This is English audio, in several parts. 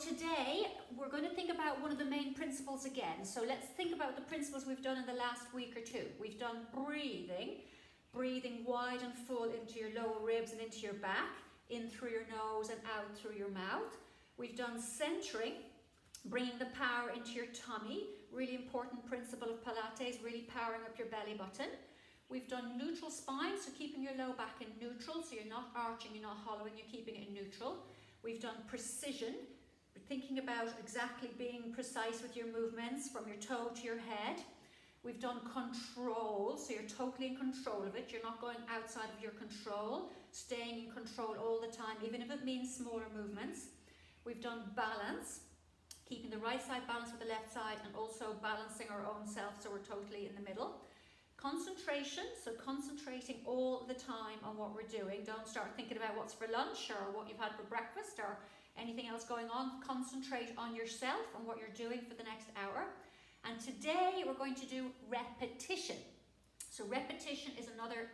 today we're going to think about one of the main principles again. So let's think about the principles we've done in the last week or two. We've done breathing wide and full into your lower ribs and into your back, in through your nose and out through your mouth. We've done centering, bringing the power into your tummy, really important principle of Pilates, really powering up your belly button. We've done neutral spine, so keeping your low back in neutral, so you're not arching, you're not hollowing, you're keeping it in neutral. We've done precision, thinking about exactly being precise with your movements from your toe to your head. We've done control, so you're totally in control of it. You're not going outside of your control, staying in control all the time, even if it means smaller movements. We've done balance, keeping the right side balanced with the left side and also balancing our own self, so we're totally in the middle. Concentration, so concentrating all the time on what we're doing. Don't start thinking about what's for lunch or what you've had for breakfast or anything else going on. Concentrate on yourself and what you're doing for the next hour. And today we're going to do repetition. So repetition is another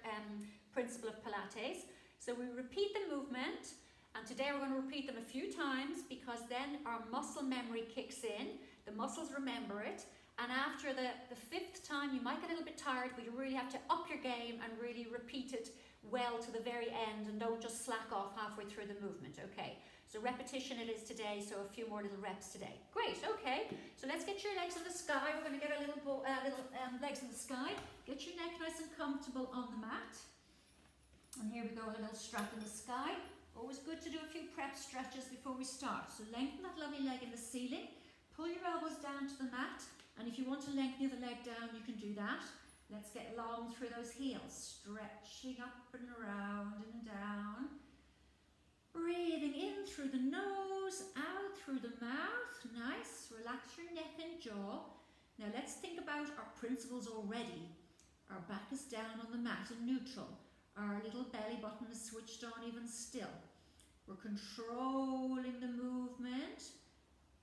principle of Pilates. So we repeat the movement, and today we're going to repeat them a few times because then our muscle memory kicks in. The muscles remember it. And after the fifth time, you might get a little bit tired, but you really have to up your game and really repeat it well to the very end, and don't just slack off halfway through the movement, okay? So repetition it is today, so a few more little reps today. Great, okay. So let's get your legs in the sky. We're going to get a little legs in the sky. Get your neck nice and comfortable on the mat. And here we go, a little strap in the sky. Always good to do a few prep stretches before we start. So lengthen that lovely leg in the ceiling. Pull your elbows down to the mat. And if you want to lengthen the leg down, you can do that. Let's get long through those heels. Stretching up and around and down. Breathing in through the nose, out through the mouth. Nice. Relax your neck and jaw. Now let's think about our principles already. Our back is down on the mat in neutral. Our little belly button is switched on even still. We're controlling the movement.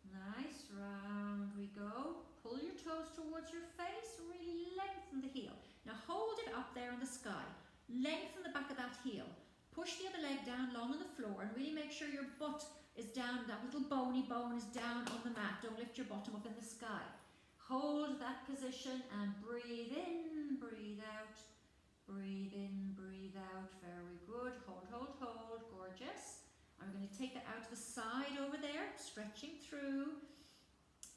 Nice. Round we go. Pull your toes towards your face, really lengthen the heel. Now hold it up there in the sky. Lengthen the back of that heel. Push the other leg down long on the floor and really make sure your butt is down, that little bony bone is down on the mat. Don't lift your bottom up in the sky. Hold that position and breathe in, breathe out. Breathe in, breathe out. Very good. Hold, hold, hold. Gorgeous. I'm going to take that out to the side over there, stretching through.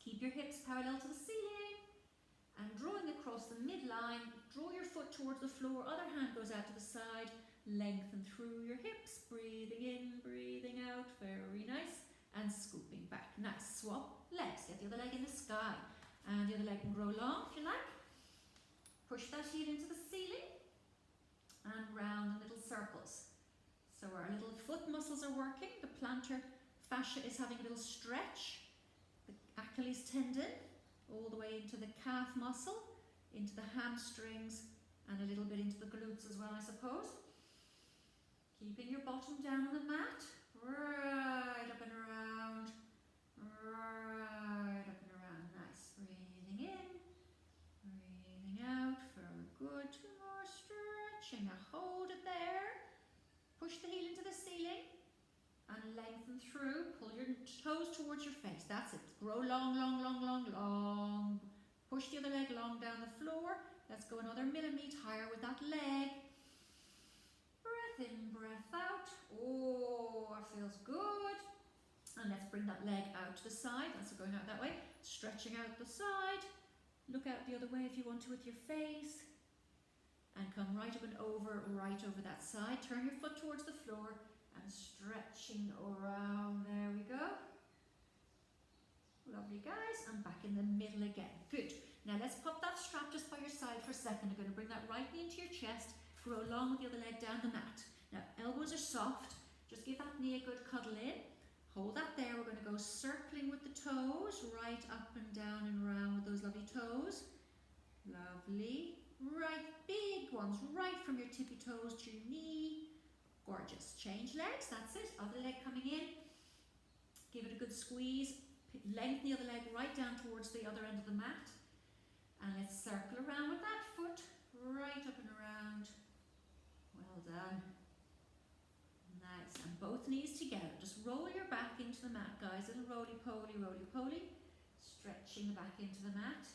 Keep your hips parallel to the ceiling and drawing across the midline. Draw your foot towards the floor, other hand goes out to the side. Lengthen through your hips, breathing in, breathing out. Very nice. And scooping back. Nice. Swap legs. Get the other leg in the sky. And the other leg can grow long if you like. Push that heel into the ceiling. And round in little circles. So our little foot muscles are working. The plantar fascia is having a little stretch. The Achilles tendon, all the way into the calf muscle, into the hamstrings, and a little bit into the glutes as well, I suppose. Keeping your bottom down on the mat, right up and around, right up and around. Nice. Breathing in, breathing out. Very good. Two more. Stretching. Now hold it there. Push the heel into the ceiling. And lengthen through, pull your toes towards your face, that's it. Grow long, long, long, long, long. Push the other leg long down the floor. Let's go another millimetre higher with that leg. Breath in, breath out. Oh, that feels good. And let's bring that leg out to the side. That's going out that way. Stretching out the side. Look out the other way if you want to with your face. And come right up and right over that side. Turn your foot towards the floor. And stretching around, there we go. Lovely guys, and back in the middle again. Good. Now let's pop that strap just by your side for a second. You're going to bring that right knee into your chest, grow long with the other leg down the mat. Now elbows are soft, just give that knee a good cuddle in. Hold that there, we're going to go circling with the toes, right up and down and round with those lovely toes. Lovely. Right, big ones, right from your tippy toes to your knee. Gorgeous. Change legs, that's it. Other leg coming in. Give it a good squeeze. Lengthen the other leg right down towards the other end of the mat. And let's circle around with that foot. Right up and around. Well done. Nice, and both knees together. Just roll your back into the mat, guys. Little roly-poly, roly-poly. Stretching the back into the mat.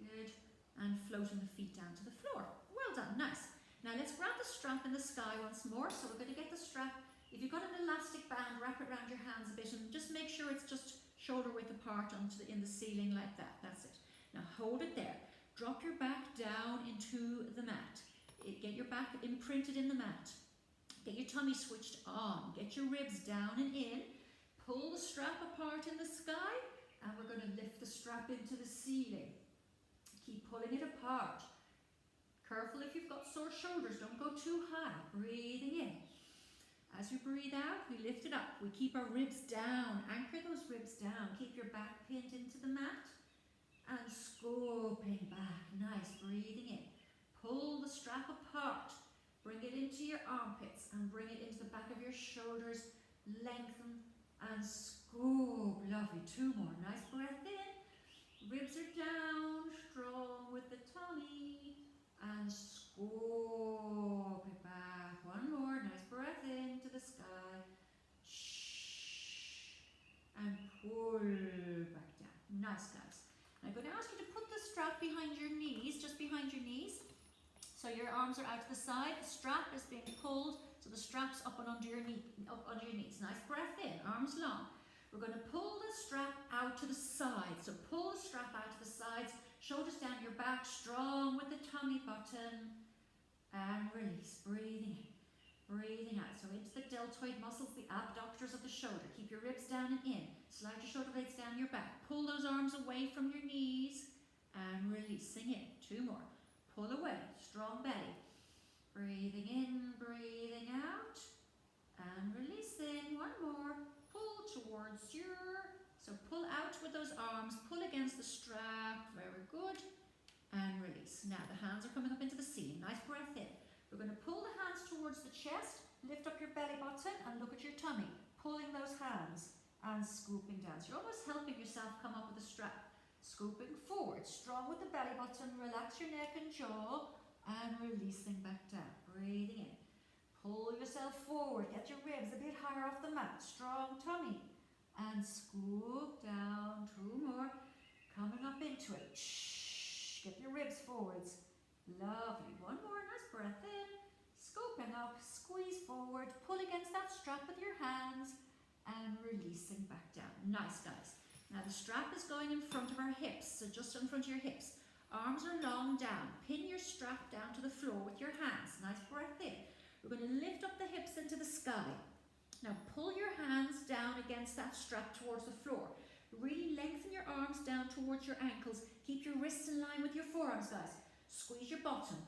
Good. And floating the feet down to the floor. Well done, nice. Now let's grab the strap in the sky once more. So we're going to get the strap. If you've got an elastic band, wrap it around your hands a bit and just make sure it's just shoulder width apart in the ceiling like that. That's it. Now hold it there. Drop your back down into the mat. Get your back imprinted in the mat. Get your tummy switched on. Get your ribs down and in. Pull the strap apart in the sky, and we're going to lift the strap into the ceiling. Keep pulling it apart. Careful if you've got sore shoulders, don't go too high. Breathing in. As you breathe out, we lift it up. We keep our ribs down. Anchor those ribs down. Keep your back pinned into the mat. And scoping back. Nice. Breathing in. Pull the strap apart. Bring it into your armpits and bring it into the back of your shoulders. Lengthen and scoop. Lovely. 2 more. Nice breath in. Ribs are down. Strong with the tummy. And scoop it back. 1 more. Nice breath into the sky. Shh. And pull back down. Nice, guys. I'm going to ask you to put the strap behind your knees, just behind your knees. So your arms are out to the side. The strap is being pulled, so the strap's up and under your knees. Nice breath in, arms long. We're going to pull the strap out to the side. So pull the strap out to the sides, shoulders down your back, strong with the tummy button. And release, breathing in, breathing out. So into the deltoid muscles, the abductors of the shoulder. Keep your ribs down and in. Slide your shoulder blades down your back. Pull those arms away from your knees. And releasing in. 2 more. Pull away. Strong belly. Breathing in, breathing out. And releasing. 1 more. Pull towards so pull out with those arms. Pull against the strap. Very good. And release. Now the hands are coming up into the ceiling. Nice breath in. We're going to pull the hands towards the chest. Lift up your belly button and look at your tummy. Pulling those hands and scooping down. So you're almost helping yourself come up with a strap. Scooping forward, strong with the belly button, relax your neck and jaw, and releasing back down. Breathing in. Pull yourself forward, get your ribs a bit higher off the mat. Strong tummy. And scoop down. 2 more. Coming up into it. Shh. Get your ribs forwards. Lovely. 1 more. Nice breath in. Scooping up. Squeeze forward. Pull against that strap with your hands. And releasing back down. Nice, guys. Now the strap is going in front of our hips, so just in front of your hips. Arms are long down. Pin your strap down to the floor with your hands. Nice breath in. We're going to lift up the hips into the sky. Now pull your hands down against that strap towards the floor. Really lengthen your arms down towards your ankles. Keep your wrists in line with your forearms, guys. Squeeze your bottom.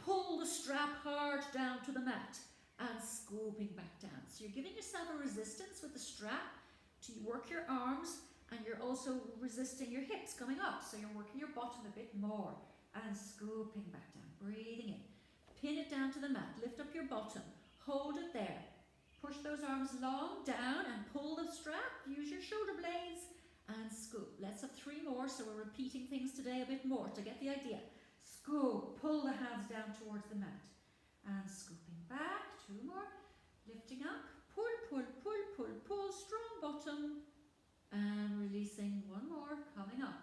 Pull the strap hard down to the mat. And scooping back down. So you're giving yourself a resistance with the strap to work your arms, and you're also resisting your hips coming up. So you're working your bottom a bit more and scooping back down. Breathing in. Pin it down to the mat. Lift up your bottom. Hold it there. Push those arms long down and pull the strap. Use your shoulder blades and scoop. Let's have 3 more. So we're repeating things today a bit more to get the idea. Scoop. Pull the hands down towards the mat. And scooping back. 2 more. Lifting up. Pull, pull, pull, pull, pull. Strong bottom. And releasing. 1 more. Coming up.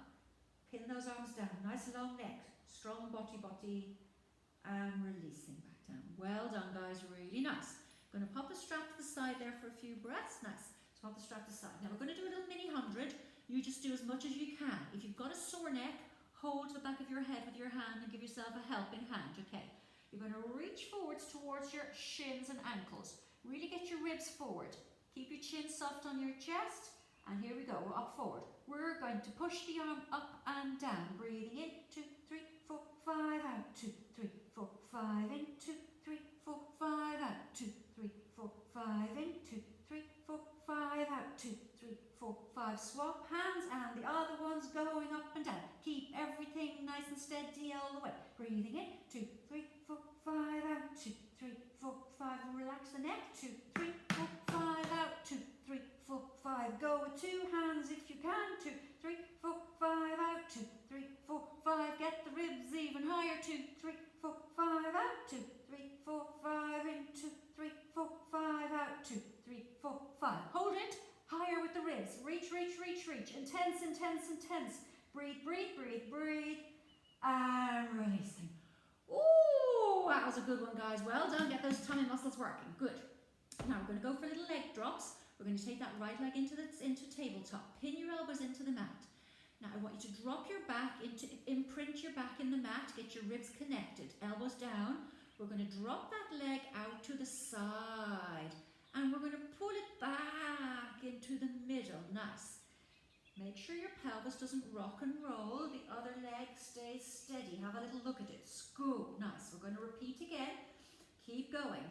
Pin those arms down. Nice long neck. Strong body. And releasing back down. Well done, guys. Really nice. I'm going to pop the strap to the side there for a few breaths. Nice. So pop the strap to the side. Now we're going to do a little mini 100. You just do as much as you can. If you've got a sore neck, hold the back of your head with your hand and give yourself a helping hand. Okay. You're going to reach forwards towards your shins and ankles. Really get your ribs forward. Keep your chin soft on your chest. And here we go. We're up forward. We're going to push the arm up and down. Breathing in. 2, 3, 4, 5. Out. 2, 3, 4, 5. In. 2, 3, 4, 5. Out. 2, 3, 4, 5. In. 2, 3, 4, 5. Out. 2, 3, 4, 5. Swap hands and the other one's going up and down. Keep everything nice and steady all the way. Breathing in. 2, 3, 4, 5. Out. 2, 3, 4, 5. Relax the neck. 2, 3, 4, 5. Out. 2, 3, 4, 5. Go with 2 hands if you can. 2, 3, 4, 5. Out. 2, 3, 4, 5. Get the ribs even higher. 2, 3, 4, 5. Out. 2, 3, 4, 5. In. 2, out, 2, 3, 4, 5. Hold it, higher with the ribs. Reach, reach, reach, reach. Intense, intense, intense. Breathe, breathe, breathe, breathe. And releasing. Ooh, that was a good one, guys. Well done. Get those tummy muscles working. Good. Now we're going to go for little leg drops. We're going to take that right leg into tabletop. Pin your elbows into the mat. Now I want you to drop your back imprint your back in the mat. Get your ribs connected. Elbows down. We're going to drop that leg out to the side. And we're going to pull it back into the middle. Nice. Make sure your pelvis doesn't rock and roll. The other leg stays steady. Have a little look at it. Scoop. Nice. We're going to repeat again. Keep going.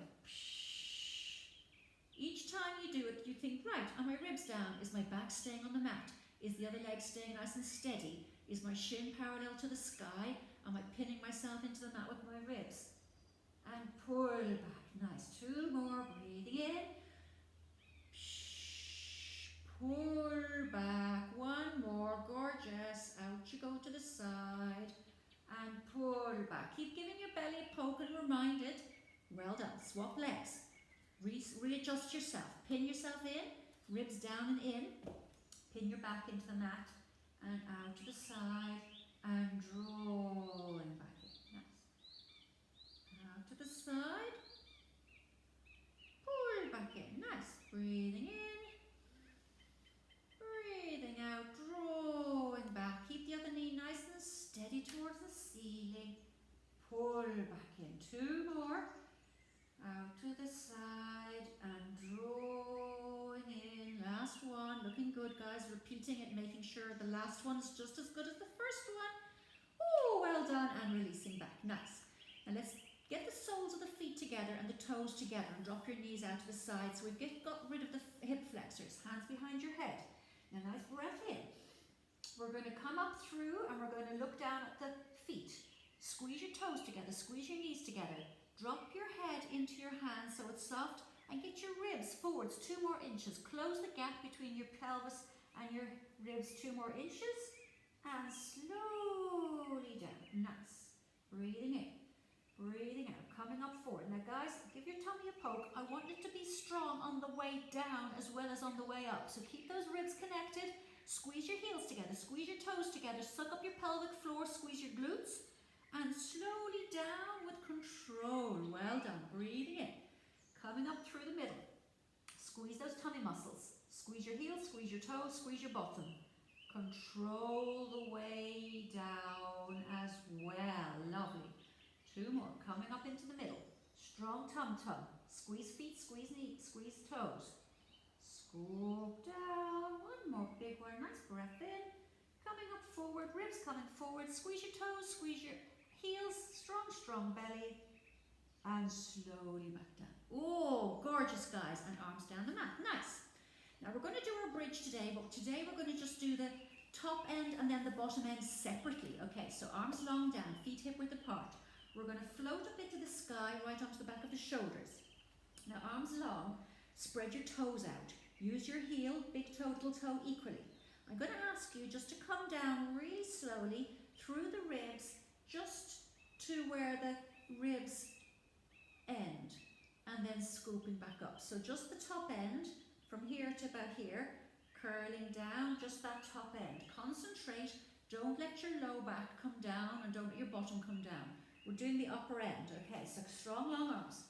Each time you do it, you think, right, are my ribs down? Is my back staying on the mat? Is the other leg staying nice and steady? Is my shin parallel to the sky? Am I pinning myself into the mat with my ribs? And pull back. Nice. 2 more. Breathing in. Pull back. 1 more. Gorgeous. Out you go to the side. And pull back. Keep giving your belly a poke and remind it. Well done. Swap legs. Readjust yourself. Pin yourself in. Ribs down and in. Pin your back into the mat. And out to the side. And drawing back in. Nice. Out to the side. Pull back in. Nice. Breathing in. Breathing out. Drawing back. Keep the other knee nice and steady towards the ceiling. Pull back in. 2 more. Out to the side and drawing in. Last one. Looking good, guys. Repeating it, making sure the last one's just as good as the first one. Oh, well done. And releasing back. Nice. Now let's get the soles of the feet together and the toes together and drop your knees out to the side. So we've got rid of the hip flexors. Hands behind your head. Now nice breath in. We're going to come up through and we're going to look down at the feet. Squeeze your toes together. Squeeze your knees together. Drop your head into your hands so it's soft and get your ribs forwards 2 more inches. Close the gap between your pelvis and your ribs 2 more inches and slowly down. Nice. Breathing in, breathing out, coming up forward. Now guys, give your tummy a poke. I want it to be strong on the way down as well as on the way up. So keep those ribs connected. Squeeze your heels together, squeeze your toes together, suck up your pelvic floor, squeeze your glutes. And slowly down with control. Well done. Breathing in. Coming up through the middle. Squeeze those tummy muscles. Squeeze your heels, squeeze your toes, squeeze your bottom. Control the way down as well. Lovely. 2 more. Coming up into the middle. Strong tum-tum. Squeeze feet, squeeze knees, squeeze toes. Scoop down. 1 more big one. Nice breath in. Coming up forward. Ribs coming forward. Squeeze your toes, squeeze your heels, strong belly, and slowly back down. Oh, gorgeous, guys. And arms down the mat. Nice. Now we're going to do our bridge today, but today we're going to just do the top end and then the bottom end separately. Okay, so arms long down, feet hip width apart. We're going to float up into the sky right onto the back of the shoulders. Now arms long, spread your toes out. Use your heel, big toe, little toe equally. I'm going to ask you just to come down really slowly through the ribs, just to where the ribs end, and then scooping back up. So just the top end, from here to about here, curling down, just that top end. Concentrate, don't let your low back come down and don't let your bottom come down. We're doing the upper end, okay, so strong long arms.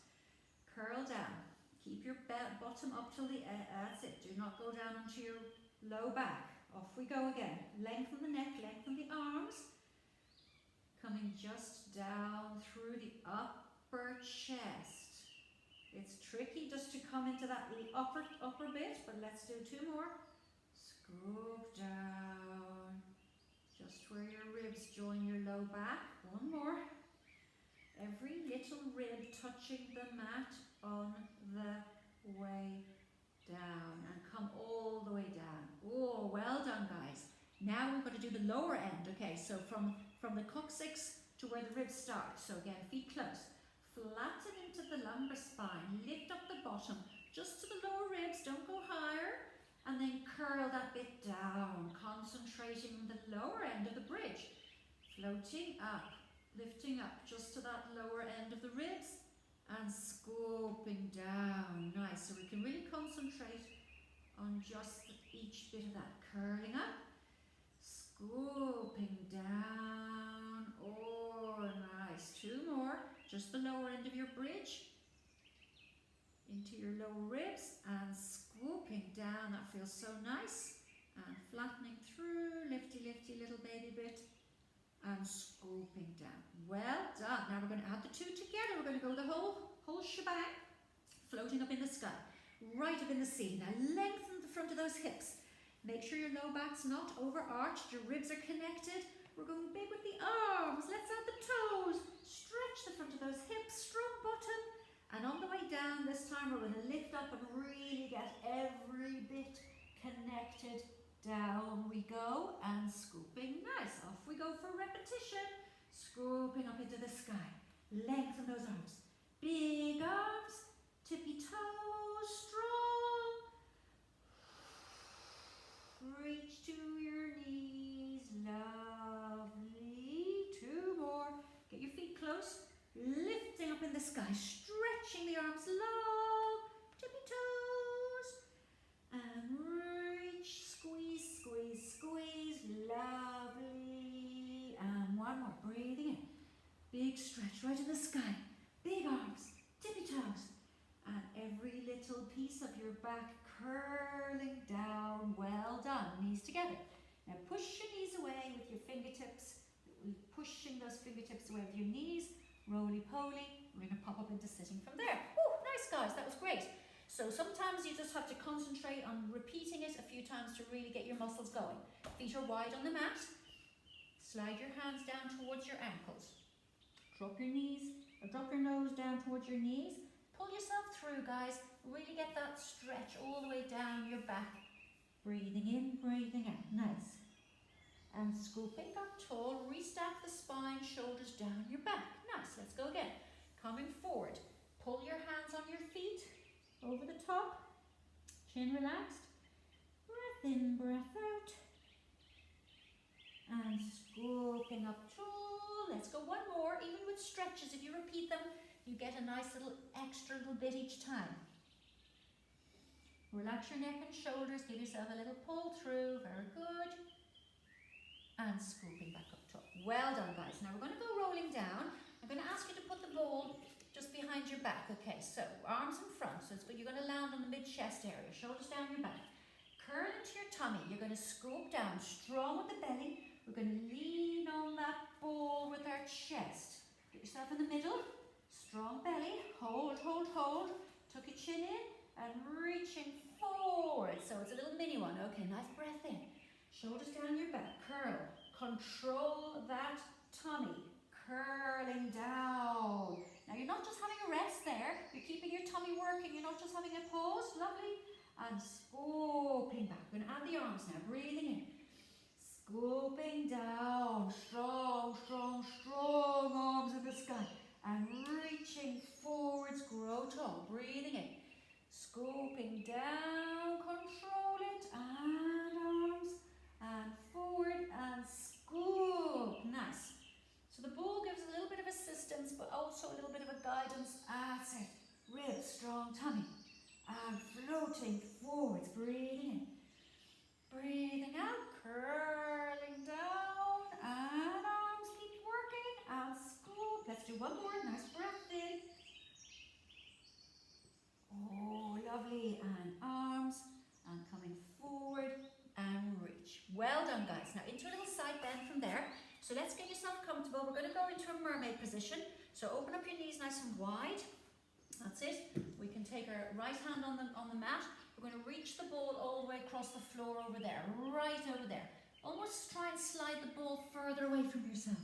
Curl down, keep your bottom up till the end, that's it. Do not go down onto your low back. Off we go again. Lengthen the neck, lengthen the arms. Coming just down through the upper chest. It's tricky just to come into that upper bit, but let's do 2 more. Scoop down. Just where your ribs join your low back. 1 more. Every little rib touching the mat on the way down, and come all the way down. Oh, well done, guys. Now we're going to do the lower end. Okay, so from the coccyx to where the ribs start. So again, feet close. Flatten into the lumbar spine. Lift up the bottom just to the lower ribs. Don't go higher. And then curl that bit down. Concentrating on the lower end of the bridge. Floating up. Lifting up just to that lower end of the ribs. and scooping down. Nice. So we can really concentrate on just each bit of that. Curling up, scooping down. Oh, nice. 2 more. Just the lower end of your bridge into your lower ribs and scooping down. That feels so nice. And flattening through, lifty, lifty, little baby bit. And scooping down. Well done. Now we're going to add the 2 together. We're going to go the whole shebang, floating up in the sky, right up in the sea. Now lengthen the front of those hips. Make sure your low back's not overarched. Your ribs are connected. We're going big with the arms. Let's add the toes. Stretch the front of those hips. Strong bottom. And on the way down this time, we're going to lift up and really get every bit connected. Down we go and scooping. Nice. Off we go for repetition. Scooping up into the sky. Lengthen those arms. Big arms. Tippy toes. Strong. Reach to your knees. Lovely. 2 more. Get your feet close. Lifting up in the sky. Stretching the arms long. Tippy toes. And reach. Squeeze, squeeze, squeeze. Lovely. And 1 more. Breathing in. Big stretch right in the sky. Big arms. Tippy toes. And every little piece of your back curling down. Well done. Knees together. Now push your knees away with your fingertips. Pushing those fingertips away with your knees. Roly-poly. We're going to pop up into sitting from there. Oh, nice guys. That was great. So sometimes you just have to concentrate on repeating it a few times to really get your muscles going. Feet are wide on the mat. Slide your hands down towards your ankles. Drop your knees, or drop your nose down towards your knees. Pull yourself through, guys. Really get that stretch all the way down your back. Breathing in, breathing out. Nice. And scooping up tall. Restack the spine, shoulders down your back. Nice. Let's go again. Coming forward. Pull your hands on your feet. Over the top, chin relaxed, breath in, breath out, and scooping up tall. Let's go 1 more, even with stretches. If you repeat them, you get a nice little extra little bit each time. Relax your neck and shoulders, give yourself a little pull through, very good. And scooping back up top. Well done, guys. Now we're going to go rolling down. I'm going to ask you to put the ball just behind your back. Okay, so arms in front. So it's good. You're going to land on the mid-chest area. Shoulders down your back. Curl into your tummy. You're going to scoop down. Strong with the belly. We're going to lean on that ball with our chest. Get yourself in the middle. Strong belly. Hold, hold, hold. Tuck your chin in and reaching forward. So it's a little mini one. Okay, nice breath in. Shoulders down your back. Curl. Control that tummy. Curling down. Now you're not just having a rest there, you're keeping your tummy working, you're not just having a pause, lovely. And scooping back. We're going to add the arms now, breathing in. Scooping down, strong, strong, strong arms in the sky. And reaching forwards, grow tall, breathing in. Scooping down, control it, and arms, and forward, and scoop. Nice. So the ball gives a little bit of assistance, but also a little bit of a guidance. That's it. Ribs, strong tummy. And floating forwards, breathing in. Breathing out, curling down, and arms keep working, and scoop. Let's do 1 more. Nice breath in. Oh, lovely. And arms, and coming forward, and reach. Well done, guys. Now into a little side bend from there. So let's get yourself comfortable. We're going to go into a mermaid position. So open up your knees nice and wide. That's it. We can take our right hand on the mat. We're going to reach the ball all the way across the floor over there, right over there. Almost try and slide the ball further away from yourself.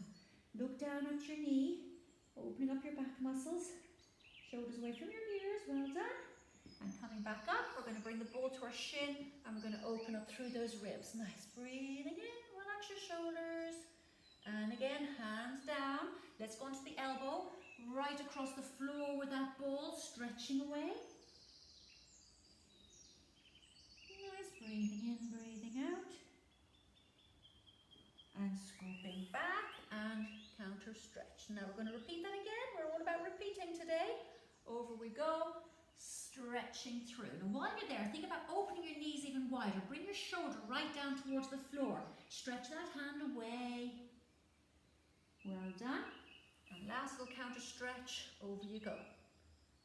Look down at your knee, opening up your back muscles. Shoulders away from your ears. Well done. And coming back up, we're going to bring the ball to our shin and we're going to open up through those ribs. Nice. Breathing in. Relax your shoulders. And again, hands down. Let's go into the elbow, right across the floor with that ball, stretching away. Nice, breathing in, breathing out. And scooping back and counter stretch. Now we're going to repeat that again. We're all about repeating today. Over we go. Stretching through. And while you're there, think about opening your knees even wider. Bring your shoulder right down towards the floor. Stretch that hand away. Well done. And last little counter stretch. Over you go.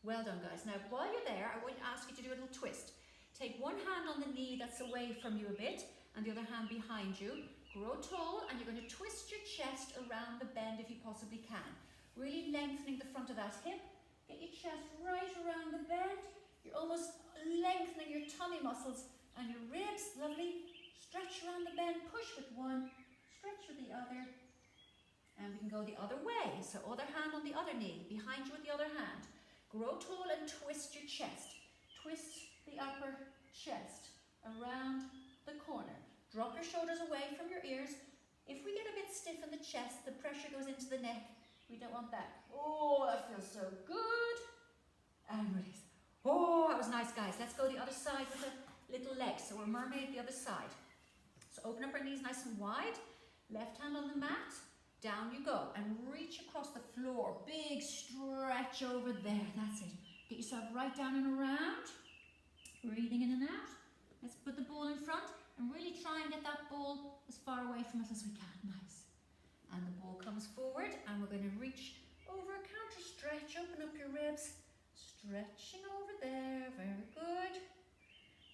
Well done, guys. Now, while you're there, I want to ask you to do a little twist. Take one hand on the knee that's away from you a bit, and the other hand behind you. Grow tall, and you're going to twist your chest around the bend if you possibly can. Really lengthening the front of that hip. Get your chest right around the bend. You're almost lengthening your tummy muscles and your ribs. Lovely. Stretch around the bend. Push with one. Stretch with the other. And we can go the other way. So other hand on the other knee. Behind you with the other hand. Grow tall and twist your chest. Twist the upper chest around the corner. Drop your shoulders away from your ears. If we get a bit stiff in the chest, the pressure goes into the neck. We don't want that. Oh, that feels so good. And release. Oh, that was nice, guys. Let's go the other side with the little legs. So we're mermaid the other side. So open up our knees nice and wide. Left hand on the mat. Down you go. And reach across the floor. Big stretch over there. That's it. Get yourself right down and around. Breathing in and out. Let's put the ball in front and really try and get that ball as far away from us as we can. Nice. And the ball comes forward and we're going to reach over, counter stretch, open up your ribs, stretching over there, very good.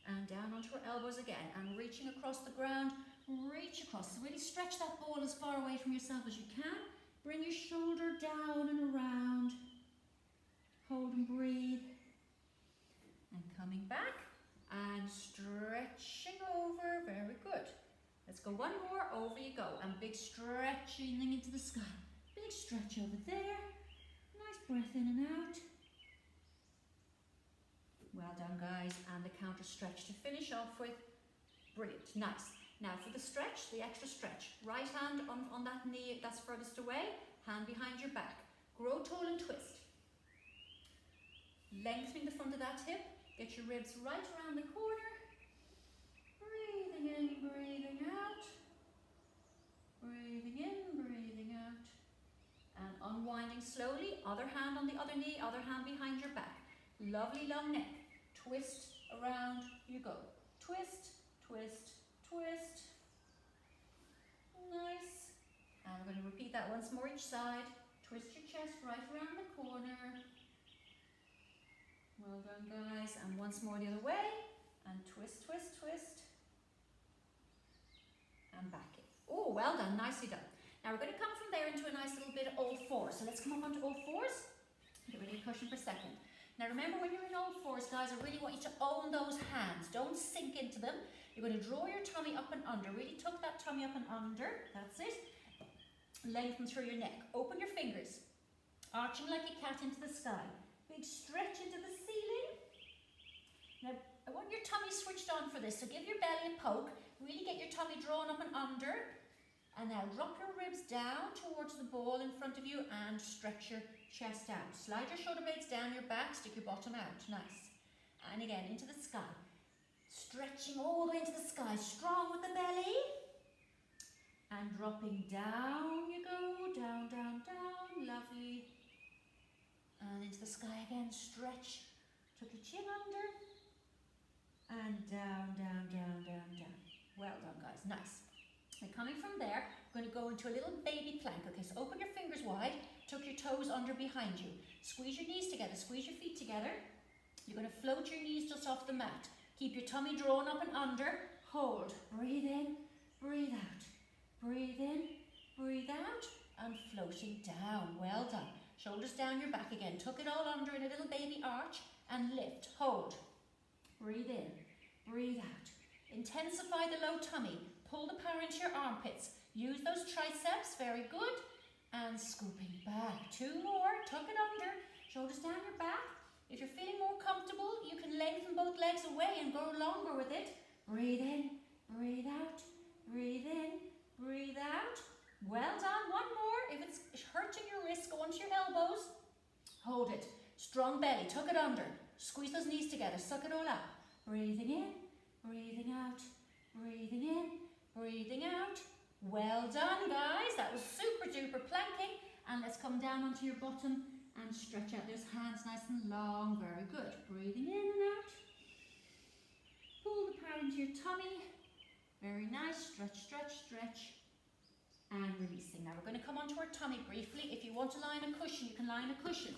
And down onto our elbows again and reaching across the ground, reach across. So really stretch that ball as far away from yourself as you can. Bring your shoulder down and around. Hold and breathe. And coming back and stretching over, very good. Let's go one more, over you go. And big stretching into the sky. Big stretch over there. Nice breath in and out. Well done, guys. And the counter stretch to finish off with. Brilliant, nice. Now for the stretch, the extra stretch. Right hand on that knee that's furthest away. Hand behind your back. Grow tall and twist. Lengthening the front of that hip. Get your ribs right around the corner. Breathing in, breathing out. Breathing in, breathing out. And unwinding slowly. Other hand on the other knee, other hand behind your back. Lovely long neck. Twist around you go. Twist, twist, twist. Nice. And we're going to repeat that once more each side. Twist your chest right around the corner. Well done, guys. And once more the other way. And twist, twist, twist. And back in. Oh, well done. Nicely done. Now we're going to come from there into a nice little bit of all fours. So let's come up onto all fours. Get rid of your cushion for a second. Now remember, when you're in all fours, guys, I really want you to own those hands. Don't sink into them. You're going to draw your tummy up and under. Really tuck that tummy up and under. That's it. Lengthen through your neck. Open your fingers. Arching like a cat into the sky. Big stretch into the ceiling. Now, I want your tummy switched on for this. So give your belly a poke. Really get your tummy drawn up and under. And now drop your ribs down towards the ball in front of you and stretch your chest out. Slide your shoulder blades down your back, stick your bottom out. Nice. And again, into the sky. Stretching all the way into the sky. Strong with the belly. And dropping down you go. Down, down, down. Lovely. And into the sky again. Stretch. Tuck your chin under. And down, down, down, down, down. Well done, guys. Nice. Now coming from there, we're going to go into a little baby plank. Okay, so open your fingers wide, tuck your toes under behind you. Squeeze your knees together, squeeze your feet together. You're going to float your knees just off the mat. Keep your tummy drawn up and under. Hold. Breathe in, breathe out. Breathe in, breathe out. And floating down. Well done. Shoulders down your back again. Tuck it all under in a little baby arch and lift. Hold. Breathe in, breathe out. Intensify the low tummy. Pull the power into your armpits. Use those triceps, very good. And scooping back. Two more, tuck it under. Shoulders down your back. If you're feeling more comfortable, you can lengthen both legs away and go longer with it. Breathe in, breathe out, breathe in, breathe out. Well done, one more. If it's hurting your wrist, go onto your elbows. Hold it. Strong belly, tuck it under. Squeeze those knees together, suck it all up. Breathing in, breathing out, breathing in. Breathing out. Well done, guys. That was super duper planking. And let's come down onto your bottom and stretch out those hands nice and long. Very good. Breathing in and out. Pull the power into your tummy. Very nice. Stretch, stretch, stretch. And releasing. Now we're going to come onto our tummy briefly. If you want to lie on a cushion, you can lie on a cushion.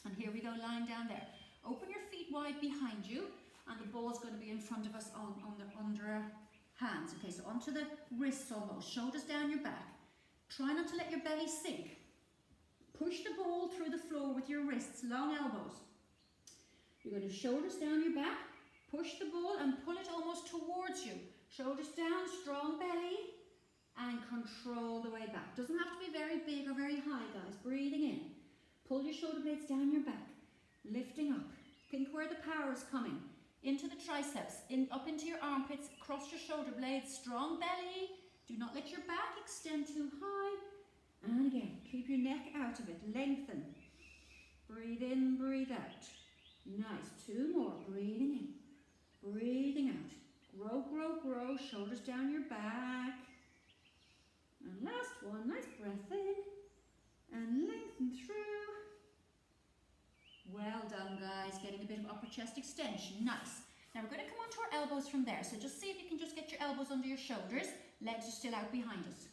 And here we go, lying down there. Open your feet wide behind you, and the ball is going to be in front of us under our hands. Okay, so onto the wrists almost. Shoulders down your back. Try not to let your belly sink. Push the ball through the floor with your wrists, long elbows. You're going to shoulders down your back. Push the ball and pull it almost towards you. Shoulders down, strong belly. And control the way back. Doesn't have to be very big or very high, guys. Breathing in. Pull your shoulder blades down your back. Lifting up. Think where the power is coming. Into the triceps, up into your armpits, across your shoulder blades. Strong belly. Do not let your back extend too high. And again, keep your neck out of it. Lengthen. Breathe in, breathe out. Nice. 2 more. Breathing in. Breathing out. Grow, grow, grow. Shoulders down your back. And last one, nice breath in and lengthen through. Well done, guys. Getting a bit of upper chest extension. Nice. Now we're going to come onto our elbows from there. So just see if you can just get your elbows under your shoulders. Legs are still out behind us.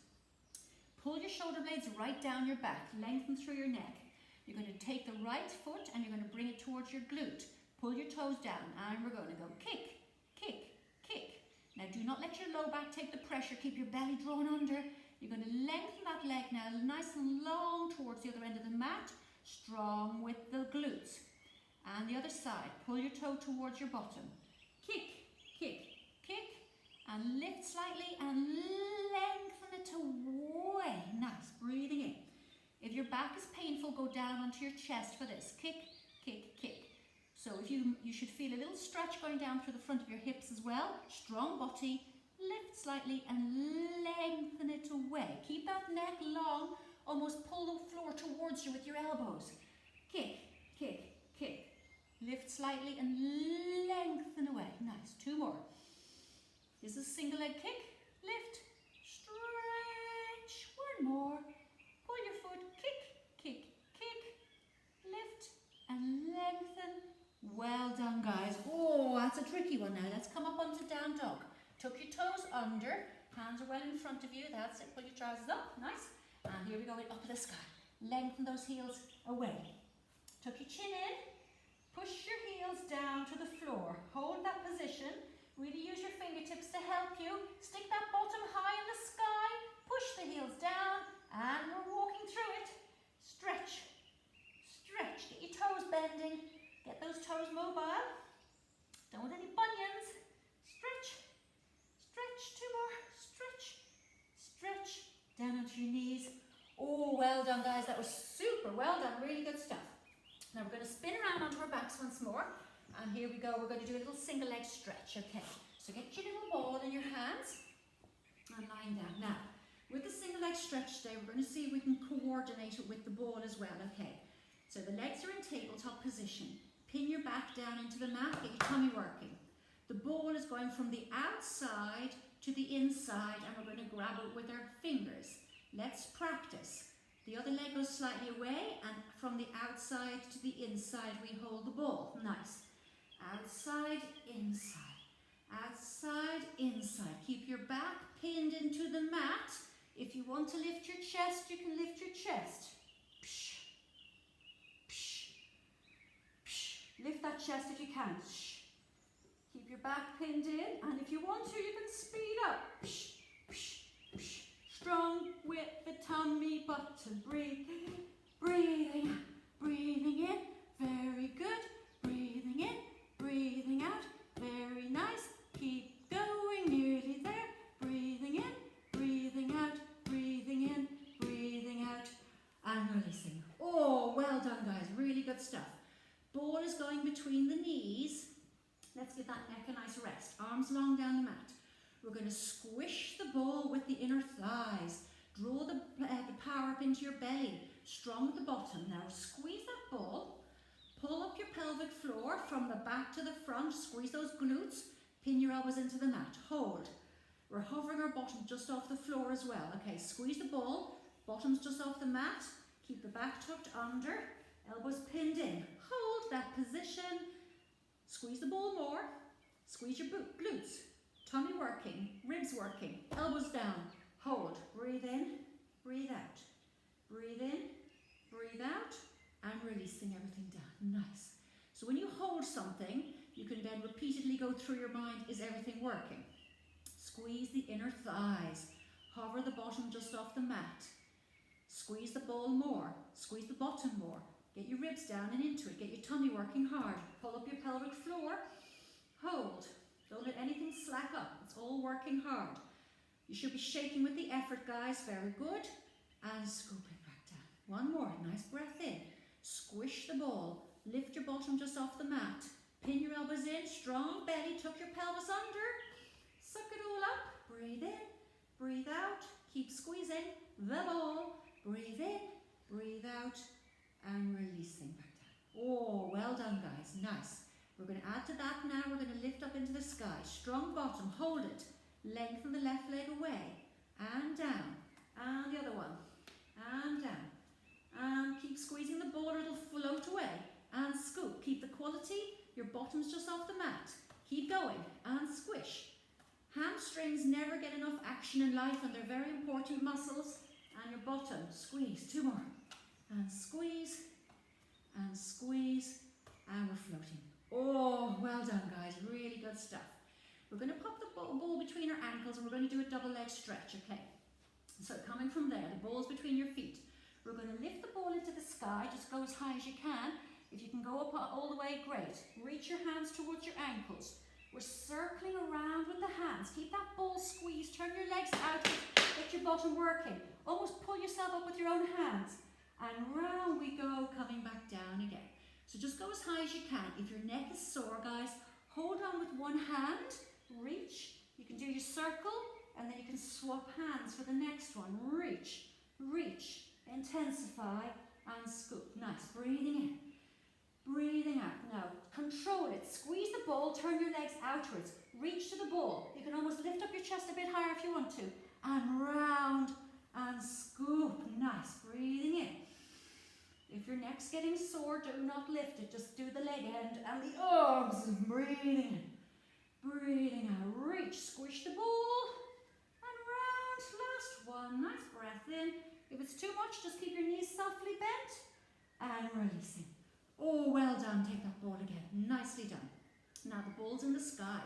Pull your shoulder blades right down your back. Lengthen through your neck. You're going to take the right foot and you're going to bring it towards your glute. Pull your toes down and we're going to go kick, kick, kick. Now do not let your low back take the pressure. Keep your belly drawn under. You're going to lengthen that leg now nice and long towards the other end of the mat. Strong with the glutes. And the other side. Pull your toe towards your bottom. Kick, kick, kick. And lift slightly and lengthen it away. Nice. Breathing in. If your back is painful, go down onto your chest for this. Kick, kick, kick. So if you should feel a little stretch going down through the front of your hips as well. Strong body. Lift slightly and lengthen it away. Keep that neck long. Almost pull the floor towards you with your elbows. Kick, kick, kick. Lift slightly and lengthen away. Nice. 2 more. This is a single leg kick. Lift. Stretch. 1 more. Pull your foot. Kick, kick, kick. Lift and lengthen. Well done, guys. Oh, that's a tricky one now. Let's come up onto down dog. Tuck your toes under, hands are well in front of you, that's it, pull your trousers up, nice. And here we go, up to the sky. Lengthen those heels away. Tuck your chin in, push your heels down to the floor. Hold that position, really use your fingertips to help you. Stick that bottom high in the sky, push the heels down, and we're walking through it. Stretch, stretch, get your toes bending, get those toes mobile. Don't want any bunions. Stretch. Stretch, 2 more, stretch, stretch, down onto your knees. Oh, well done, guys, that was super, well done, really good stuff. Now we're going to spin around onto our backs once more, and here we go, we're going to do a little single leg stretch, okay. So get your little ball in your hands, and lying down. Now, with the single leg stretch today, we're going to see if we can coordinate it with the ball as well, okay. So the legs are in tabletop position. Pin your back down into the mat, get your tummy working. The ball is going from the outside to the inside and we're going to grab it with our fingers. Let's practice. The other leg goes slightly away and from the outside to the inside we hold the ball. Nice. Outside, inside. Outside, inside. Keep your back pinned into the mat. If you want to lift your chest, you can lift your chest. Psh, psh, psh. Lift that chest if you can. Shh. Keep your back pinned in, and if you want to, you can speed up. Psh, psh, psh. Strong with the tummy button. Breathe, breathing, breathing in. Very good. Breathing in, breathing out. Very nice. Keep going, nearly there. Breathing in, breathing out, breathing in, breathing out, and releasing. Oh, well done, guys. Really good stuff. Ball is going between the knees. Let's give that neck a nice rest. Arms long down the mat. We're going to squish the ball with the inner thighs. Draw the power up into your belly. Strong at the bottom. Now squeeze that ball. Pull up your pelvic floor from the back to the front. Squeeze those glutes. Pin your elbows into the mat. Hold. We're hovering our bottom just off the floor as well. Okay, squeeze the ball. Bottom's just off the mat. Keep the back tucked under. elbows pinned in. Hold that position. Squeeze the ball more. Squeeze your glutes. Tummy working, ribs working, elbows down. Hold. Breathe in, breathe out. Breathe in, breathe out, and releasing everything down. Nice. So when you hold something, you can then repeatedly go through your mind, is everything working? Squeeze the inner thighs. Hover the bottom just off the mat. Squeeze the ball more. Squeeze the bottom more. Get your ribs down and into it. Get your tummy working hard. Pull up your pelvic floor. Hold. Don't let anything slack up. It's all working hard. You should be shaking with the effort, guys. Very good. And scooping back down. One more. Nice breath in. Squish the ball. Lift your bottom just off the mat. Pin your elbows in. Strong belly. Tuck your pelvis under. Suck it all up. Breathe in. Breathe out. Keep squeezing the ball. Breathe in. Breathe out. And releasing back down. Oh, well done, guys. Nice. We're going to add to that now. We're going to lift up into the sky. Strong bottom. Hold it. Lengthen the left leg away. And down. And the other one. And down. And keep squeezing the ball. It'll float away. And scoop. Keep the quality. Your bottom's just off the mat. Keep going. And squish. Hamstrings never get enough action in life, and they're very important muscles. And your bottom. Squeeze. Two more. And squeeze. And squeeze. And we're floating. Oh, well done, guys. Really good stuff. We're going to pop the ball between our ankles, and we're going to do a double leg stretch, okay? So coming from there, the ball's between your feet. We're going to lift the ball into the sky. Just go as high as you can. If you can go up all the way, great. Reach your hands towards your ankles. We're circling around with the hands. Keep that ball squeezed. Turn your legs out. Get your bottom working. Almost pull yourself up with your own hands. And round we go, coming back down again. So just go as high as you can. If your neck is sore, guys, hold on with one hand. Reach. You can do your circle, and then you can swap hands for the next one. Reach, reach, intensify, and scoop. Nice. Breathing in. Breathing out. Now, control it. Squeeze the ball, turn your legs outwards. Reach to the ball. You can almost lift up your chest a bit higher if you want to. And round and scoop. Nice. Breathing in. If your neck's getting sore, do not lift it. Just do the leg end and the arms. Breathing in. Breathing out. Reach. Squish the ball. And round. Last one. Nice breath in. If it's too much, just keep your knees softly bent. And releasing. Oh, well done. Take that ball again. Nicely done. Now the ball's in the sky.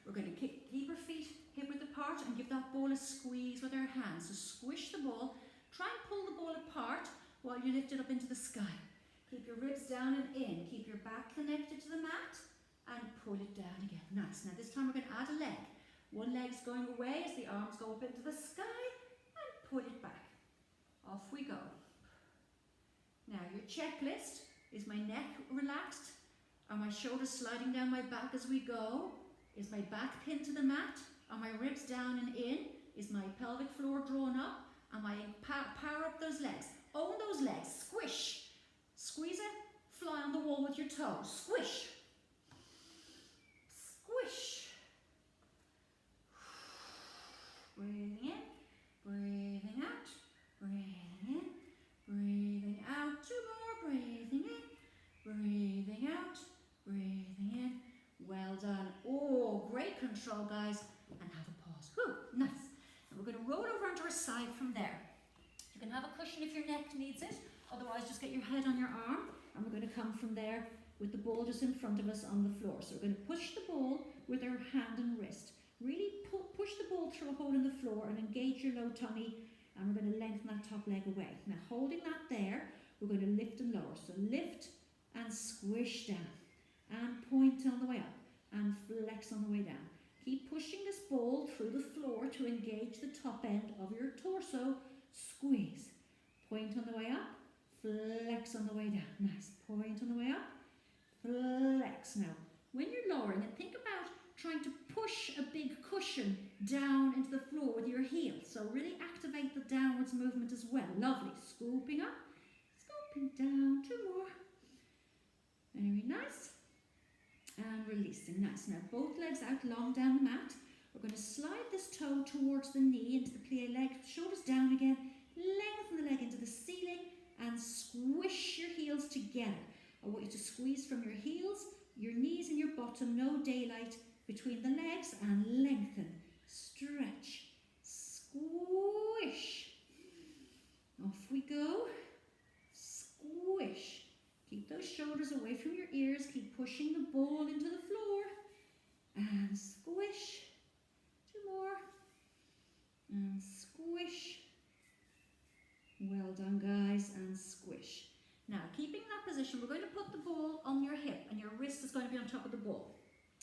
We're going to keep our feet hip-width apart and give that ball a squeeze with our hands. So squish the ball. Try and pull the ball apart while you lift it up into the sky. Keep your ribs down and in. Keep your back connected to the mat and pull it down again. Nice. Now this time we're going to add a leg. One leg's going away as the arms go up into the sky and pull it back. Off we go. Now your checklist. Is my neck relaxed? Are my shoulders sliding down my back as we go? Is my back pinned to the mat? Are my ribs down and in? Is my pelvic floor drawn up? Am I power up those legs? Own those legs. Squish. Squeeze it. Fly on the wall with your toes. Squish. Squish. Breathing in. Breathing out. Breathing in. Breathing out. Two more. Breathing in. Breathing out. Breathing in. Well done. Oh, great control, guys. And have a pause. Whew, nice. And we're going to roll over onto our side from there. You can have a cushion if your neck needs it. Otherwise, just get your head on your arm. And we're going to come from there with the ball just in front of us on the floor. So we're going to push the ball with our hand and wrist. Really push the ball through a hole in the floor and engage your low tummy. And we're going to lengthen that top leg away. Now, holding that there, we're going to lift and lower. So lift and squish down. And point on the way up. And flex on the way down. Keep pushing this ball through the floor to engage the top end of your torso. Squeeze. Point on the way up. Flex on the way down. Nice. Point on the way up. Flex. Now, when you're lowering it, think about trying to push a big cushion down into the floor with your heel. So really activate the downwards movement as well. Lovely. Scooping up. Scooping down. Two more. Very nice. And releasing. Nice. Now both legs out long down the mat. We're going to slide this toe towards the knee into the plie leg. Shoulders down again. Lengthen the leg into the ceiling and squish your heels together. I want you to squeeze from your heels, your knees and your bottom, no daylight between the legs, and lengthen, stretch, squish. Off we go. Squish. Keep those shoulders away from your ears. Keep pushing the ball into the floor. And squish. 2 more. And squish. Well done, guys. And squish. Now, keeping that position, we're going to put the ball on your hip and your wrist is going to be on top of the ball.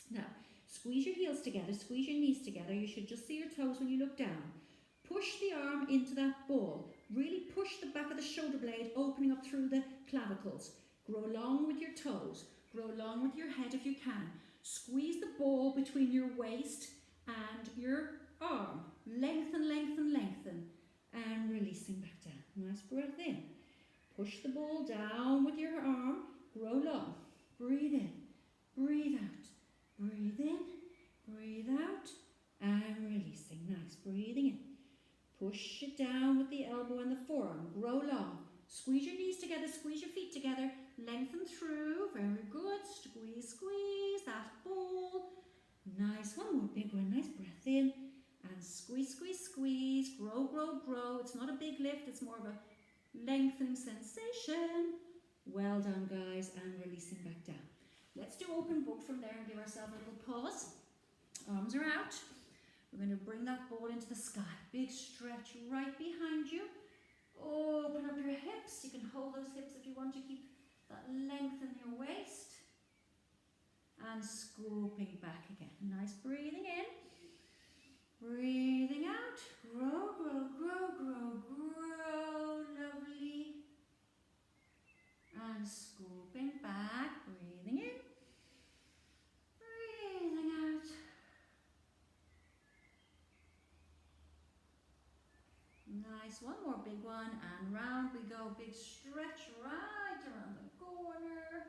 Now, squeeze your heels together, squeeze your knees together. You should just see your toes when you look down. Push the arm into that ball. Really push the back of the shoulder blade, opening up through the clavicles. Grow long with your toes. Grow long with your head if you can. Squeeze the ball between your waist and your arm. Lengthen, lengthen, lengthen. And releasing back down. Nice breath in. Push the ball down with your arm. Grow long. Breathe in. Breathe out. Breathe in. Breathe out. And releasing. Nice. Breathing in. Push it down with the elbow and the forearm. Grow long. Squeeze your knees together. Squeeze your feet together. Lengthen through. Very good. Squeeze, squeeze that ball. Nice. One more big one. Nice breath in. And squeeze, squeeze, squeeze. Grow, grow, grow. It's not a big lift. It's more of a lengthening sensation. Well done, guys. And releasing back down. Let's do open book from there and give ourselves a little pause. Arms are out. We're going to bring that ball into the sky. Big stretch right behind you. Open up your hips. You can hold those hips if you want to keep that length in your waist. And scooping back again. Nice breathing in. Breathing out. Grow, grow, grow, grow, grow. Lovely. And scooping back. Breathing in. Breathing out. Nice. One more big one. And round we go. Big stretch right around the corner.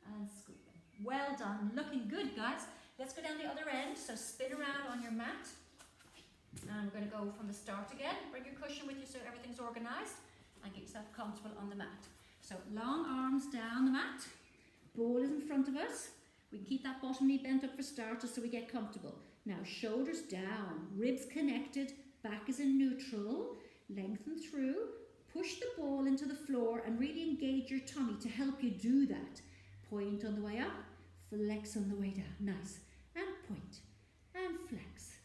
And scooping. Well done. Looking good, guys. Let's go down the other end. So spin around on your mat. And we're going to go from the start again. Bring your cushion with you so everything's organised. And get yourself comfortable on the mat. So long arms down the mat. Ball is in front of us. We can keep that bottom knee bent up for starters so we get comfortable. Now shoulders down. Ribs connected. Back is in neutral. Lengthen through. Push the ball into the floor and really engage your tummy to help you do that. Point on the way up. Flex on the way down. Nice. And point. And flex.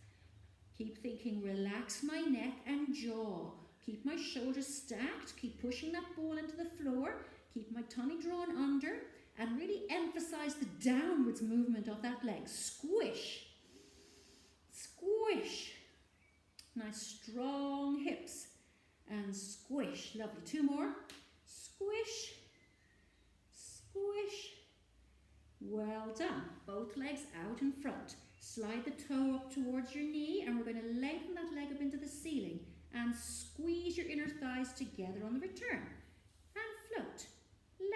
Keep thinking, relax my neck and jaw. Keep my shoulders stacked. Keep pushing that ball into the floor. Keep my tummy drawn under. And really emphasize the downwards movement of that leg. Squish. Squish. Nice strong hips. And squish. Lovely. 2 more. Squish. Squish. Well done. Both legs out in front. Slide the toe up towards your knee and we're going to lengthen that leg up into the ceiling and squeeze your inner thighs together on the return. And float.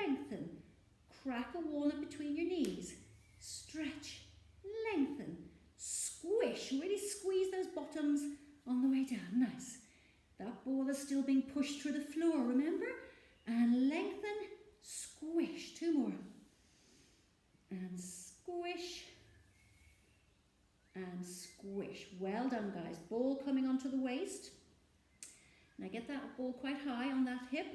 Lengthen. Crack a walnut between your knees. Stretch. Lengthen. Squish. Really squeeze those bottoms on the way down. Nice. That ball is still being pushed through the floor, remember? And lengthen. Squish. 2 more. And squish. And squish. Well done, guys. Ball coming onto the waist. Now get that ball quite high on that hip